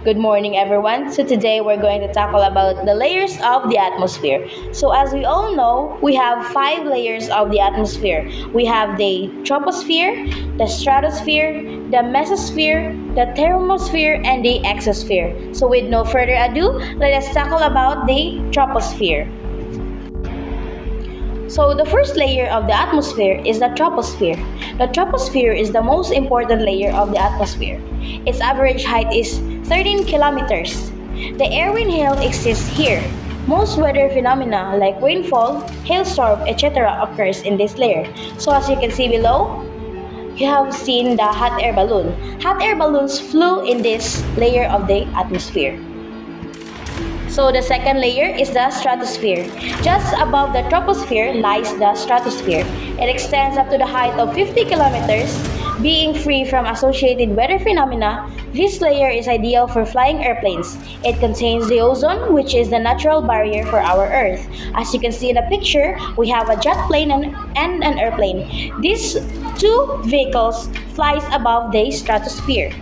Good morning, everyone. So today we're going to tackle about the layers of the atmosphere. So as we all know, we have five layers of the atmosphere. We have the troposphere, the stratosphere, the mesosphere, the thermosphere, and the exosphere. So with no further ado, let us tackle about the troposphere. So the first layer of the atmosphere is the troposphere. The troposphere is the most important layer of the atmosphere. Its average height is 13 kilometers. The air we inhale exists here. Most weather phenomena like rainfall, hailstorm, etc. occurs in this layer. So as you can see below, you have seen the hot air balloon. Hot air balloons flew in this layer of the atmosphere. So the second layer is the stratosphere. Just above the troposphere lies the stratosphere. It extends up to the height of 50 kilometers. Being free from associated weather phenomena, this layer is ideal for flying airplanes. It contains the ozone, which is the natural barrier for our Earth. As you can see in the picture, we have a jet plane and an airplane. These two vehicles flies above the stratosphere.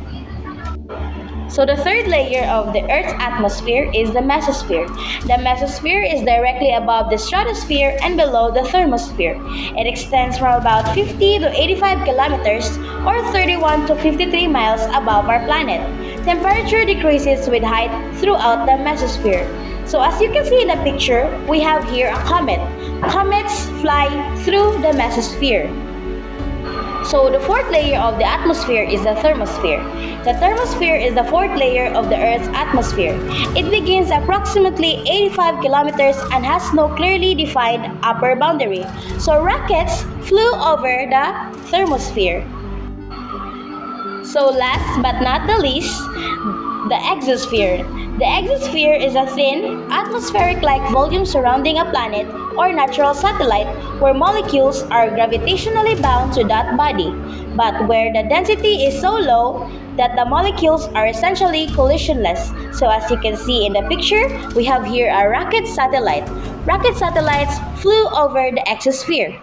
So the third layer of the Earth's atmosphere is the mesosphere. The mesosphere is directly above the stratosphere and below the thermosphere. It extends from about 50 to 85 kilometers or 31 to 53 miles above our planet. Temperature decreases with height throughout the mesosphere. So as you can see in the picture, we have here a comet. Comets fly through the mesosphere. So the fourth layer of the atmosphere is the thermosphere. The thermosphere is the fourth layer of the Earth's atmosphere. It begins approximately 85 kilometers and has no clearly defined upper boundary. So rockets flew over the thermosphere. So last but not the least, the exosphere. The exosphere is a thin, atmospheric-like volume surrounding a planet or natural satellite where molecules are gravitationally bound to that body, but where the density is so low that the molecules are essentially collisionless. So as you can see in the picture, we have here a rocket satellite. Rocket satellites flew over the exosphere.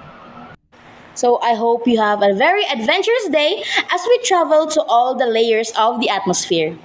So I hope you have a very adventurous day as we travel to all the layers of the atmosphere.